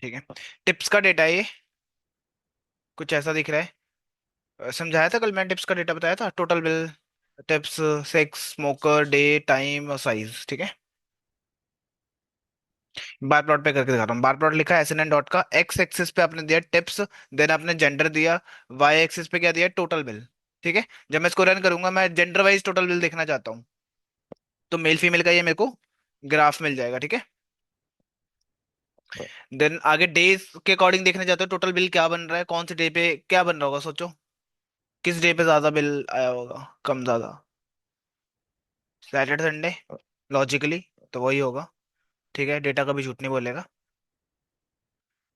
ठीक है। टिप्स का डेटा ये कुछ ऐसा दिख रहा है। समझाया था कल मैंने, टिप्स का डेटा बताया था, total bill, tips, sex, smoker, day, time और साइज। ठीक है। बार प्लॉट पे करके दिखा रहा हूँ। बार प्लॉट लिखा है एस एन एन डॉट का, एक्स एक्सिस पे आपने दिया टिप्स, देन आपने जेंडर दिया, वाई एक्सिस पे क्या दिया, टोटल बिल। ठीक है। जब मैं इसको रन करूंगा, मैं जेंडर वाइज टोटल बिल देखना चाहता हूँ, तो मेल फीमेल का ये मेरे को ग्राफ मिल जाएगा। ठीक है। देन आगे डेज के अकॉर्डिंग देखना चाहते हो टोटल बिल क्या बन रहा है, कौन से डे पे क्या बन रहा होगा, सोचो किस डे पे ज्यादा बिल आया होगा, कम ज्यादा। सैटरडे संडे, लॉजिकली तो वही होगा। ठीक है, डेटा कभी झूठ नहीं बोलेगा।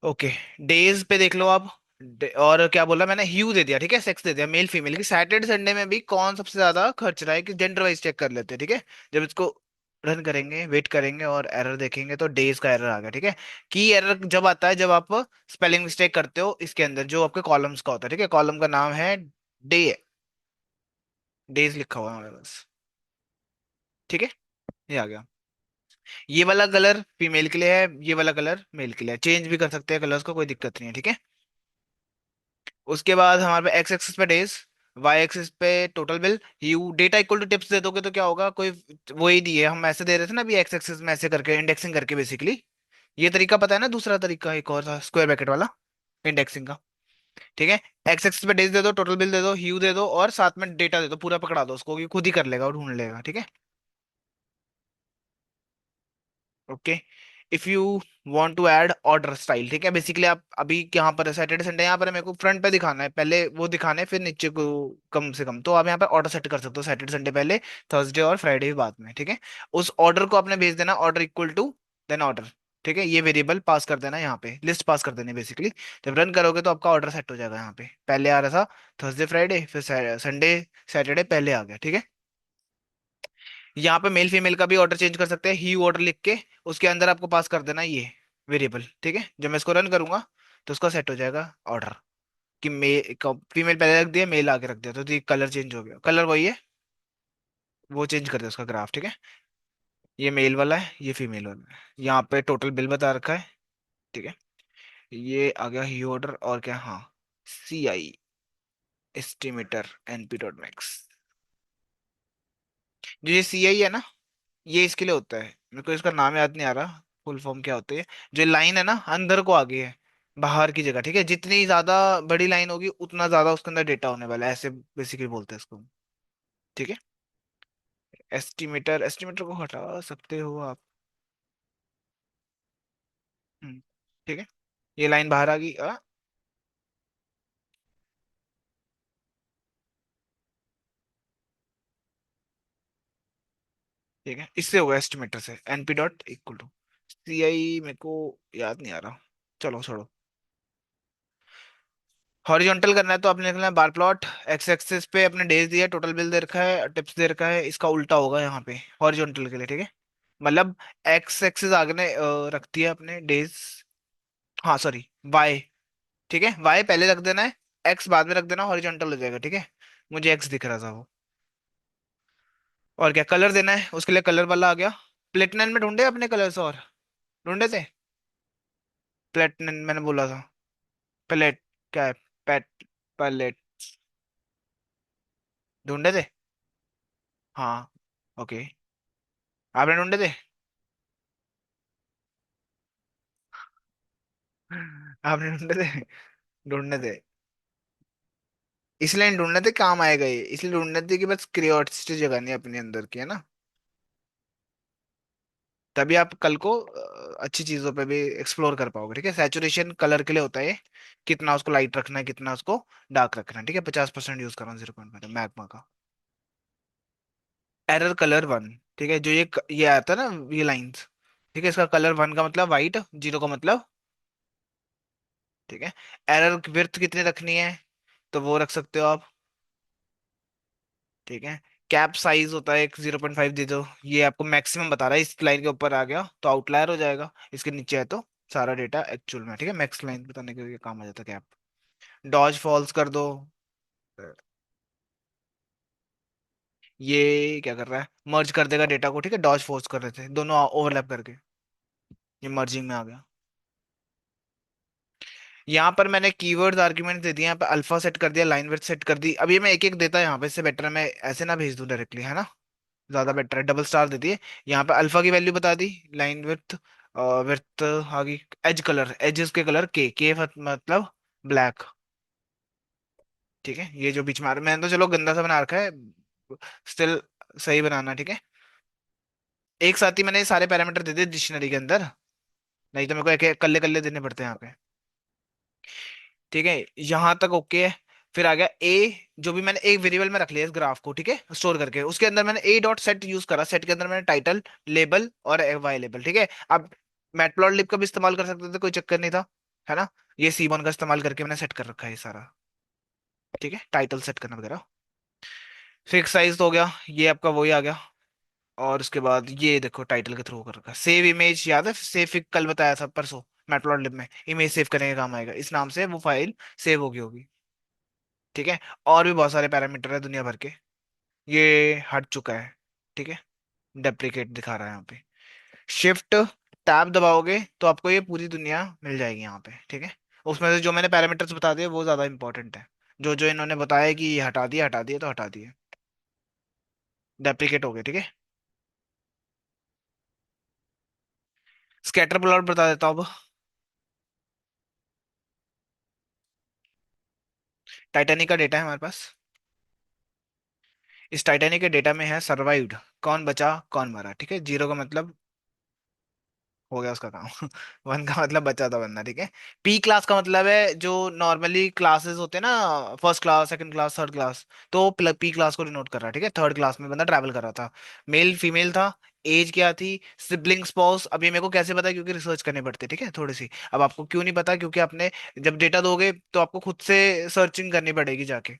ओके। डेज पे देख लो आप। और क्या बोला मैंने, ह्यू दे दिया। ठीक है, सेक्स दे दिया, मेल फीमेल की। सैटरडे संडे में भी कौन सबसे ज्यादा खर्च रहा है कि जेंडर वाइज चेक कर लेते हैं। ठीक है। जब इसको रन करेंगे, वेट करेंगे और एरर देखेंगे, तो डेज का एरर आ गया। ठीक है। की एरर जब आता है जब आप स्पेलिंग मिस्टेक करते हो इसके अंदर जो आपके कॉलम्स का होता है। ठीक है, कॉलम का नाम है डे, डेज लिखा हुआ है हमारे पास। ठीक है, ये आ गया। ये वाला कलर फीमेल के लिए है, ये वाला कलर मेल के लिए है। चेंज भी कर सकते हैं कलर्स को, कोई दिक्कत नहीं है। ठीक है। उसके बाद हमारे पे एक्स एक्सिस पे डेज, वाई एक्सिस पे total bill, you data equal to tips दे दोगे तो क्या होगा, कोई वही दिए हम ऐसे दे रहे थे ना अभी, एक्स एक्सिस में ऐसे करके इंडेक्सिंग करके बेसिकली। ये तरीका पता है ना, दूसरा तरीका एक और था स्क्वायर ब्रैकेट वाला, इंडेक्सिंग का। ठीक है। एक्स एक्सिस पे डेज दे दो, टोटल बिल दे दो, ह्यू दे दो और साथ में डेटा दे दो, पूरा पकड़ा दो उसको, ये खुद ही कर लेगा और ढूंढ लेगा। ठीक है। Okay. If you want to add order style, ठीक है, बेसिकली आप अभी यहाँ पर सैटरडे संडे यहाँ पर है, मेरे को फ्रंट पे दिखाना है, पहले वो दिखाने फिर नीचे को कम से कम, तो आप यहाँ पे ऑर्डर सेट कर सकते हो, सैटरडे संडे पहले, थर्सडे और फ्राइडे भी बाद में। ठीक है। उस ऑर्डर को आपने भेज देना, order equal to then order. ठीक है, ये वेरिएबल पास कर देना, यहाँ पे लिस्ट पास कर देनी बेसिकली। जब रन करोगे तो आपका ऑर्डर सेट हो जाएगा। यहाँ पे पहले आ रहा था थर्सडे फ्राइडे, फिर संडे सैटरडे पहले आ गया। ठीक है। यहाँ पे मेल फीमेल का भी ऑर्डर चेंज कर सकते हैं, ही ऑर्डर लिख के उसके अंदर आपको पास कर देना ये वेरिएबल। ठीक है, जब मैं इसको रन करूंगा तो उसका सेट हो जाएगा ऑर्डर, कि मे फीमेल पहले रख दिया, मेल आगे रख दिया, तो ये कलर चेंज हो गया, कलर वही है, वो चेंज कर दिया उसका ग्राफ। ठीक है। ये मेल वाला है, ये फीमेल वाला है, यहाँ पे टोटल बिल बता रखा है। ठीक है। ये आ गया ही ऑर्डर और क्या, हाँ, सी आई एस्टिमेटर एनपी डॉट मैक्स। जो ये सी आई है ना, ये इसके लिए होता है, मेरे को इसका नाम याद नहीं आ रहा, फुल फॉर्म क्या होती है। जो लाइन है ना अंदर को आगे है, बाहर की जगह। ठीक है, जितनी ज्यादा बड़ी लाइन होगी उतना ज्यादा उसके अंदर डेटा होने वाला है, ऐसे बेसिकली बोलते हैं इसको। ठीक है। एस्टिमेटर, एस्टिमेटर को हटा सकते हो आप। हम्म, ठीक है। ये लाइन बाहर आ गई। ठीक है, इससे होगा एस्टिमेटर से, एनपी डॉट इक्वल टू सी आई, मेरे को याद नहीं आ रहा, चलो छोड़ो। हॉरिजॉन्टल करना है तो आपने लिखना है बार प्लॉट, एक्स एक्सिस पे अपने डेज दिया, टोटल बिल दे रखा है, टिप्स दे रखा है, इसका उल्टा होगा यहाँ पे हॉरिजॉन्टल के लिए। ठीक है, मतलब एक्स एक्सिस आगे ने रखती है अपने डेज, हाँ सॉरी, वाई। ठीक है, वाई पहले रख देना है, एक्स बाद में रख देना, हॉरिजॉन्टल हो जाएगा। ठीक है, मुझे एक्स दिख रहा था वो। और क्या कलर देना है, उसके लिए कलर वाला आ गया। प्लेटिनम में ढूंढे अपने कलर्स, और ढूंढे थे। प्लेटिनम मैंने बोला था, प्लेट, क्या है, पैट, पैलेट, ढूंढे थे। हाँ। ओके, आपने ढूंढे थे। आपने ढूंढे थे, ढूंढने थे, इसलिए नहीं ढूंढने थे, काम आएगा ये, इसलिए ढूंढने थे कि बस क्यूरियोसिटी जगानी है अपने अंदर की, है ना। तभी आप कल को अच्छी चीजों पे भी एक्सप्लोर कर पाओगे। ठीक है, सैचुरेशन कलर के लिए होता है ये, कितना उसको लाइट रखना है, कितना उसको डार्क रखना है। ठीक है, 50% यूज कर रहा हूँ, 0.5 मैग्मा का। Error colour one. ठीक है, जो ये आता है ना ये लाइंस, ठीक है, इसका कलर वन का मतलब वाइट, जीरो का मतलब। ठीक है। एरर विड्थ कितनी रखनी है, तो वो रख सकते हो आप। ठीक है। कैप साइज होता है एक, 0.5 दे दो, ये आपको मैक्सिमम बता रहा है, इस लाइन के ऊपर आ गया तो आउटलायर हो जाएगा, इसके नीचे है तो सारा डेटा एक्चुअल में। ठीक है, मैक्स लाइन बताने के लिए काम आ जाता है कैप। डॉज फॉल्स कर दो। ये क्या कर रहा है, मर्ज कर देगा डेटा को। ठीक है, डॉज फॉल्स कर रहे थे दोनों ओवरलैप करके, ये मर्जिंग में आ गया। यहाँ पर मैंने कीवर्ड्स आर्ग्यूमेंट दे दिए, यहाँ पे अल्फा सेट कर दिया, लाइन विड्थ सेट कर दी। अब ये मैं एक एक देता है यहाँ पे, इससे बेटर है मैं ऐसे ना भेज दूं डायरेक्टली, है ना, ज्यादा बेटर है। डबल स्टार दे दिए। यहाँ पे अल्फा की वैल्यू बता दी, लाइन विड्थ, विड्थ आ गई। एज कलर, एजेस के कलर के मतलब ब्लैक। ठीक है, ये जो बीच में मैंने तो चलो गंदा सा बना रखा है, स्टिल सही बनाना, ठीक है। एक साथ ही मैंने ये सारे पैरामीटर दे दिए डिक्शनरी के अंदर, नहीं तो मेरे को एक कल्ले कल्ले देने पड़ते हैं यहाँ पे। ठीक है, यहाँ तक ओके है। फिर आ गया ए, जो भी मैंने एक वेरिएबल में रख लिया इस ग्राफ को, ठीक है, स्टोर करके, उसके अंदर मैंने ए डॉट सेट यूज करा। सेट के अंदर मैंने टाइटल, लेबल और वाई लेबल, ठीक है। अब मैटप्लॉटलिब का भी इस्तेमाल कर सकते थे, कोई चक्कर नहीं था, है ना। ये सीबॉन का इस्तेमाल करके मैंने सेट कर रखा है ये सारा, ठीक है, टाइटल सेट करना वगैरह। फिक्स साइज तो हो गया, ये आपका वही आ गया। और उसके बाद ये देखो टाइटल के थ्रू कर रखा है। सेव इमेज, याद है सेव, कल बताया था परसों, मैटप्लॉटलिब में इमेज सेव करने का काम आएगा, इस नाम से वो फाइल सेव होगी होगी। ठीक है, और भी बहुत सारे पैरामीटर है दुनिया भर के। ये हट चुका है, ठीक है, डेप्रिकेट दिखा रहा है यहाँ पे। शिफ्ट टैब दबाओगे तो आपको ये पूरी दुनिया मिल जाएगी यहाँ पे, ठीक है। उसमें से जो मैंने पैरामीटर्स बता दिए वो ज्यादा इंपॉर्टेंट है। जो जो इन्होंने बताया है कि ये हटा दिया तो हटा दिए, डेप्रिकेट हो गए, ठीक है। स्कैटर प्लॉट बता देता हूँ अब। टाइटैनिक का डेटा है हमारे पास। इस टाइटैनिक के डेटा में है सर्वाइव्ड, कौन बचा कौन मरा, ठीक है। जीरो का मतलब हो गया उसका काम। वन का मतलब बचा था बंदा, ठीक है। पी क्लास का मतलब है जो नॉर्मली क्लासेस होते हैं ना, first class, second class, third class, तो पी क्लास को डिनोट कर रहा है, ठीक है। थर्ड क्लास में बंदा ट्रैवल कर रहा था, मेल फीमेल था, एज क्या थी, सिबलिंग स्पाउस। अब ये मेरे को कैसे पता है, क्योंकि रिसर्च करनी पड़ती है, ठीक है, थोड़ी सी। अब आपको क्यों नहीं पता, क्योंकि आपने जब डेटा दोगे तो आपको खुद से सर्चिंग करनी पड़ेगी, जाके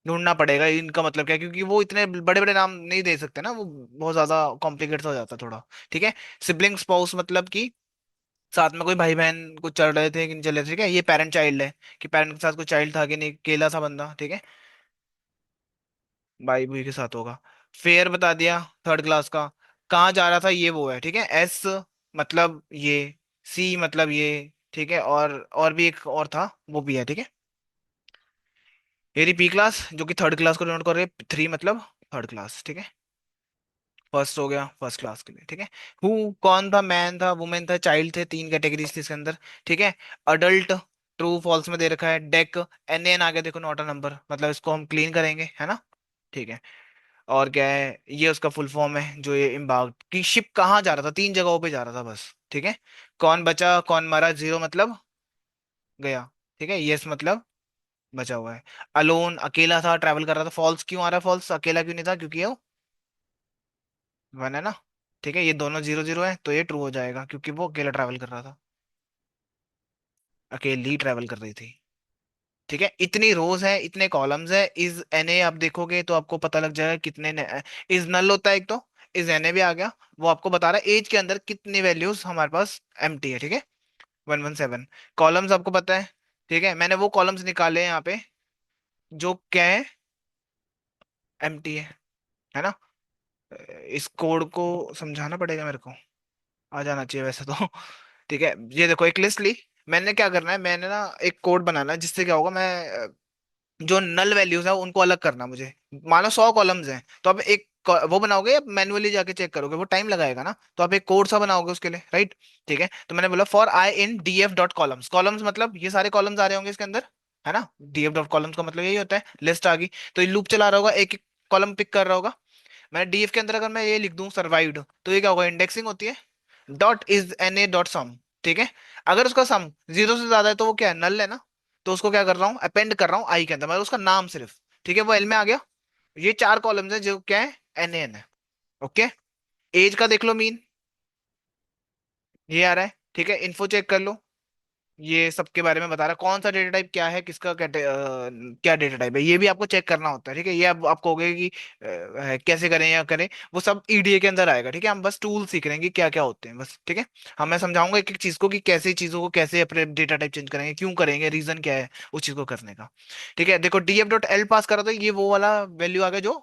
ढूंढना पड़ेगा इनका मतलब क्या है, क्योंकि वो इतने बड़े बड़े नाम नहीं दे सकते ना, वो बहुत ज्यादा कॉम्प्लिकेट हो जाता है थोड़ा, ठीक है। सिबलिंग स्पाउस मतलब कि साथ में कोई भाई बहन कुछ चल रहे थे कि नहीं चल रहे थे, ठीक है। ये पेरेंट चाइल्ड है, कि पेरेंट के साथ कोई चाइल्ड था कि नहीं, अकेला था बंदा, ठीक है। भाई भूई के साथ होगा। फेयर बता दिया थर्ड क्लास का। कहाँ जा रहा था ये वो है, ठीक है। एस मतलब ये, सी मतलब ये, ठीक है। और भी एक और था, वो भी है, ठीक है। ये रही पी क्लास जो कि थर्ड क्लास को डिनोट कर रही है, थ्री मतलब थर्ड क्लास, ठीक है। फर्स्ट हो गया फर्स्ट क्लास के लिए, ठीक है। हु कौन था, मैन था, वुमेन था, चाइल्ड थे, तीन कैटेगरीज थी इसके अंदर, ठीक है। अडल्ट ट्रू फॉल्स में दे रखा है। डेक एन एन आगे देखो, नॉट अ नंबर, मतलब इसको हम क्लीन करेंगे, है ना, ठीक है। और क्या है, ये उसका फुल फॉर्म है जो ये इम्बार्क की शिप कहाँ जा रहा था, तीन जगहों पे जा रहा था बस, ठीक है। कौन बचा कौन मरा, जीरो मतलब गया, ठीक है। यस मतलब बचा हुआ है। अलोन अकेला था, ट्रैवल कर रहा था। फॉल्स क्यों आ रहा है, फॉल्स अकेला क्यों नहीं था, क्योंकि ये वन है ना, ठीक है। ये दोनों जीरो जीरो है तो ये ट्रू हो जाएगा, क्योंकि वो अकेला ट्रैवल कर रहा था, अकेली ट्रैवल कर रही थी, ठीक है। इतनी रोज है, इतने कॉलम्स है। इज एन ए आप देखोगे तो आपको पता लग जाएगा कितने इज नल होता है एक तो। इज एन ए भी आ गया, वो आपको बता रहा है एज के अंदर कितनी वैल्यूज हमारे पास एम्प्टी है, ठीक है। 117 कॉलम्स आपको पता है, ठीक है। मैंने वो कॉलम्स निकाले हैं यहाँ पे जो क्या है, एम्प्टी है ना। इस कोड को समझाना पड़ेगा मेरे को, आ जाना चाहिए वैसे तो। ठीक है, ये देखो एक लिस्ट ली। मैंने क्या करना है, मैंने ना एक कोड बनाना है जिससे क्या होगा, मैं जो नल वैल्यूज है उनको अलग करना मुझे। मान लो 100 कॉलम्स हैं, तो आप एक वो बनाओगे या मैनुअली जाके चेक करोगे, वो टाइम लगाएगा ना, तो आप एक कोड सा बनाओगे उसके लिए, राइट। ठीक है, तो मैंने बोला for I in D F dot columns. Columns मतलब ये सारे कॉलम्स आ रहे होंगे इसके अंदर, है ना। डीएफ डॉट कॉलम्स का मतलब यही होता है, लिस्ट आ गई तो ये लूप चला रहा होगा, एक एक कॉलम पिक कर रहा होगा। मैंने डीएफ के अंदर अगर मैं ये लिख दूं सर्वाइव्ड, तो ये क्या होगा, इंडेक्सिंग होती है। Dot is an a dot sum, ठीक है। अगर उसका सम जीरो से ज्यादा है तो वो क्या है, नल है ना। तो उसको क्या कर रहा हूँ, अपेंड कर रहा हूँ आई के अंदर, मतलब उसका नाम सिर्फ, ठीक है, वो एल में आ गया। ये चार कॉलम्स है जो क्या है, एन एन है, ओके। एज का देख लो मीन, ये आ रहा है, ठीक है। इन्फो चेक कर लो, ये सबके बारे में बता रहा है, कौन सा डेटा टाइप क्या है, किसका क्या डेटा टाइप है, ये भी आपको चेक करना होता है, ठीक है। ये अब आपको होगा कि कैसे करें या करें, वो सब ईडीए के अंदर आएगा, ठीक है। हम बस टूल सीख रहे हैं कि क्या क्या होते हैं बस, ठीक है। हम मैं समझाऊंगा एक एक चीज को कि कैसे चीजों को कैसे अपने डेटा टाइप चेंज करेंगे, क्यों करेंगे, रीजन क्या है उस चीज को करने का। ठीक है, देखो डीएफ डॉट एल पास करा तो ये वो वाला वैल्यू आ गया जो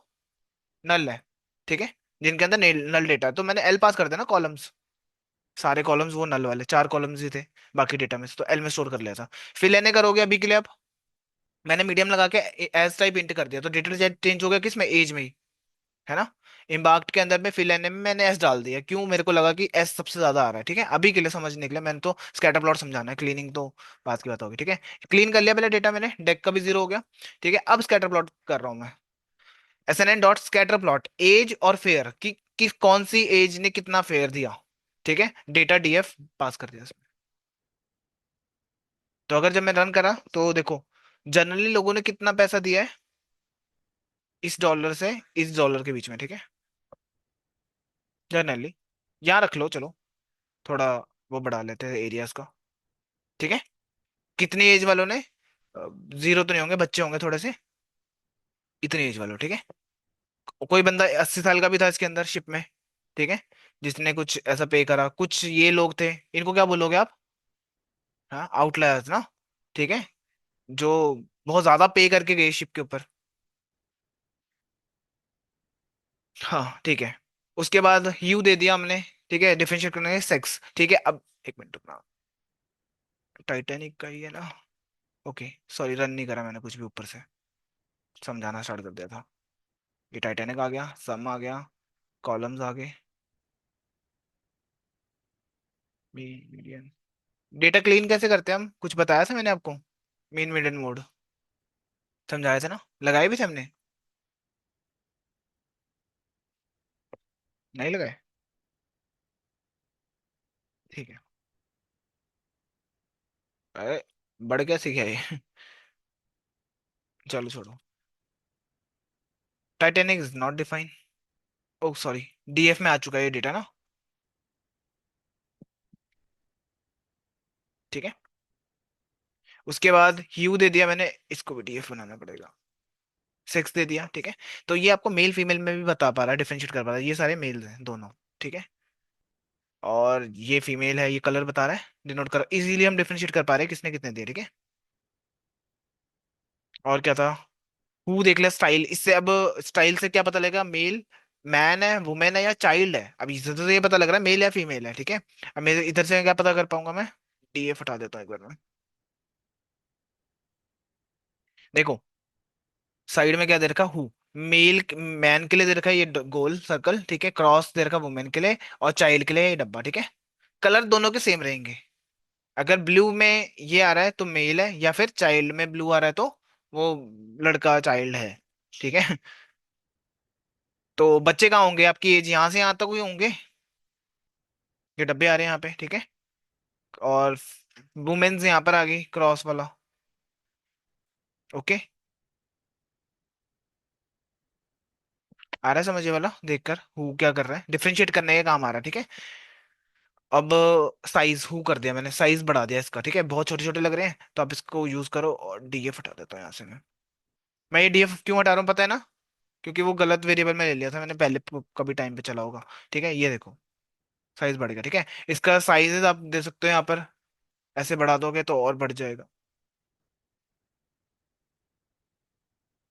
नल है, ठीक है, जिनके अंदर नल डेटा है, तो मैंने एल पास कर देना कॉलम्स, सारे कॉलम्स वो नल वाले 4 कॉलम्स ही थे बाकी डेटा में से, तो एल में स्टोर कर लिया था। फिल एन ए करोगे अभी के लिए आप, मैंने मीडियम लगा के एज टाइप इंट कर दिया, तो डेटा चेंज हो गया किस में, एज में ही, है ना। इम्बाक्ट के अंदर में फिल एन ए में मैंने एस डाल दिया, क्यों, मेरे को लगा कि एस सबसे ज्यादा आ रहा है, ठीक है, अभी के लिए समझने के लिए, मैंने तो स्कैटर प्लॉट समझाना है, क्लीनिंग तो बात की बात होगी, ठीक है। क्लीन कर लिया पहले डेटा मैंने, डेक का भी 0 हो गया, ठीक है। अब स्कैटर प्लॉट कर रहा हूँ मैं, S N N dot scatter plot age और फेयर कि कौन सी एज ने कितना फेयर दिया, ठीक है, डेटा डीएफ पास कर दिया इसमें। तो अगर जब मैं रन करा तो देखो, जनरली लोगों ने कितना पैसा दिया है इस डॉलर से इस डॉलर के बीच में, ठीक है, जनरली, यहाँ रख लो चलो, थोड़ा वो बढ़ा लेते हैं एरियाज का, ठीक है। कितनी एज वालों ने, जीरो तो नहीं होंगे, बच्चे होंगे थोड़े से, इतनी एज वालों, ठीक है। कोई बंदा 80 साल का भी था इसके अंदर शिप में, ठीक है, जिसने कुछ ऐसा पे करा, कुछ ये लोग थे, इनको क्या बोलोगे आप, हाँ, आउटलायर्स ना, ठीक है, जो बहुत ज्यादा पे करके गए शिप के ऊपर, हाँ ठीक है। उसके बाद ह्यू दे दिया हमने, ठीक है, डिफरेंशिएट करने के सेक्स, ठीक है। अब एक मिनट रुकना, टाइटैनिक का ही है ना, ओके, सॉरी, रन नहीं करा मैंने कुछ भी ऊपर से, समझाना स्टार्ट कर दिया था। ये टाइटैनिक आ गया, सम आ गया, कॉलम्स आ गए, मीडियन, डेटा क्लीन कैसे करते हैं हम, कुछ बताया था मैंने आपको, मीन मीडियन मोड समझाया था ना, लगाए भी थे हमने, नहीं लगाए, ठीक है। अरे बढ़ क्या सीखा ये चलो छोड़ो, Titanic is not define, oh sorry, DF में आ चुका है ये डेटा ना, ठीक है। उसके बाद ह्यू दे दिया मैंने, इसको भी डीएफ बनाना पड़ेगा, सेक्स दे दिया, ठीक है। तो ये आपको मेल फीमेल में भी बता पा रहा है, डिफरेंशिएट कर पा रहा है, ये सारे मेल्स हैं दोनों, ठीक है। और ये फीमेल है, ये कलर बता रहा है, डिनोट कर, इजीली हम डिफरेंशिएट कर पा रहे हैं किसने कितने दिए, ठीक है। और क्या था, हु देख लिया, स्टाइल, इससे अब स्टाइल से क्या पता लगेगा, मेल, मैन है, वुमेन है या चाइल्ड है, अब इससे तो ये पता लग रहा है मेल या फीमेल है, ठीक है। अब मेरे इधर से क्या पता कर पाऊंगा मैं, डीएफ हटा देता हूँ एक बार में, देखो साइड में क्या दे रखा, हु, मेल मैन के लिए दे रखा है ये गोल सर्कल, ठीक है, क्रॉस दे रखा वुमेन के लिए, और चाइल्ड के लिए ये डब्बा, ठीक है। कलर दोनों के सेम रहेंगे, अगर ब्लू में ये आ रहा है तो मेल है, या फिर चाइल्ड में ब्लू आ रहा है तो वो लड़का चाइल्ड है, ठीक है। तो बच्चे कहाँ होंगे, आपकी एज यहाँ से यहाँ तक हुए होंगे, ये डब्बे आ रहे हैं यहाँ पे, ठीक है। और वुमेन्स यहाँ पर आ गई क्रॉस वाला, ओके, आ रहा है समझ ये वाला, देखकर हु क्या कर रहा है, डिफरेंशिएट करने का काम आ रहा है, ठीक है। अब साइज हु कर दिया मैंने, साइज बढ़ा दिया इसका, ठीक है, बहुत छोटे छोटे लग रहे हैं, तो आप इसको यूज करो, और डीएफ हटा देता हूँ यहाँ से मैं ये डीएफ क्यों हटा रहा हूँ पता है ना, क्योंकि वो गलत वेरिएबल में ले लिया था मैंने पहले, कभी टाइम पे चला होगा, ठीक है। ये देखो साइज बढ़ गया, ठीक है। इसका साइजेस आप दे सकते हो यहाँ पर, ऐसे बढ़ा दोगे तो और बढ़ जाएगा,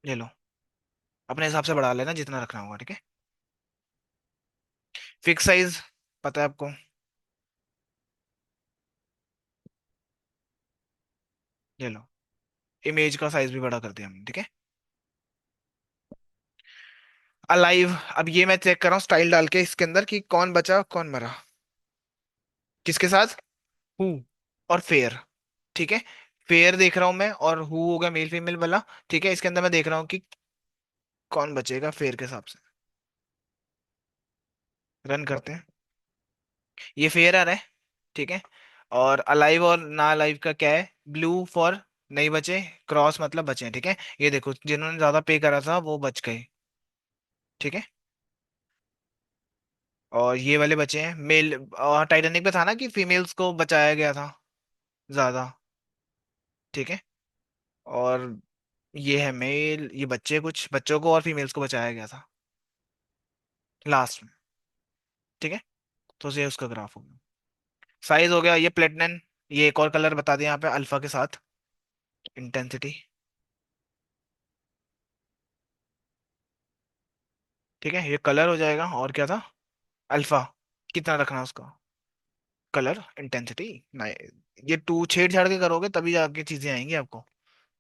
ले लो, अपने हिसाब से बढ़ा लेना जितना रखना होगा, ठीक है। फिक्स साइज पता है आपको, ले लो, इमेज का साइज भी बड़ा कर दिया हमने, ठीक है। अलाइव, अब ये मैं चेक कर रहा हूँ स्टाइल डाल के इसके अंदर कि कौन बचा कौन मरा, किसके साथ, हु और फेयर, ठीक है। फेयर देख रहा हूं मैं, और हु होगा मेल फीमेल वाला, ठीक है। इसके अंदर मैं देख रहा हूँ कि कौन बचेगा फेयर के हिसाब से, रन करते हैं, ये फेयर आ रहा है, ठीक है। और अलाइव और ना अलाइव का क्या है, ब्लू फॉर नहीं बचे, क्रॉस मतलब बचे हैं, ठीक है। ये देखो जिन्होंने ज्यादा पे करा था वो बच गए, ठीक है। और ये वाले बचे हैं मेल, और टाइटैनिक पे था ना कि फीमेल्स को बचाया गया था ज्यादा, ठीक है। और ये है मेल, ये बच्चे, कुछ बच्चों को और फीमेल्स को बचाया गया था लास्ट में, ठीक है। तो ये उसका ग्राफ हो गया, साइज हो गया, ये प्लेटिनम, ये एक और कलर बता दिया यहाँ पे अल्फा के साथ, इंटेंसिटी, ठीक है, ये कलर हो जाएगा, और क्या था, अल्फा, कितना रखना है उसका, कलर इंटेंसिटी नहीं, ये टू छेड़छाड़ के करोगे तभी जाके चीजें आएंगी आपको।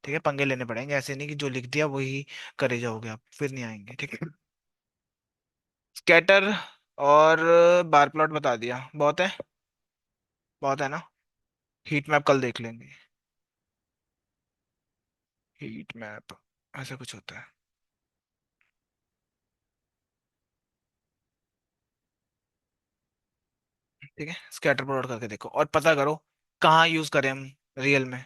ठीक है, पंगे लेने पड़ेंगे, ऐसे नहीं कि जो लिख दिया वही करे जाओगे आप, फिर नहीं आएंगे। ठीक है। स्कैटर और बार प्लॉट बता दिया, बहुत है। बहुत है ना। हीट मैप कल देख लेंगे। हीट मैप ऐसा कुछ होता है। ठीक है, स्कैटर प्लॉट करके देखो और पता करो कहाँ यूज करें हम रियल में।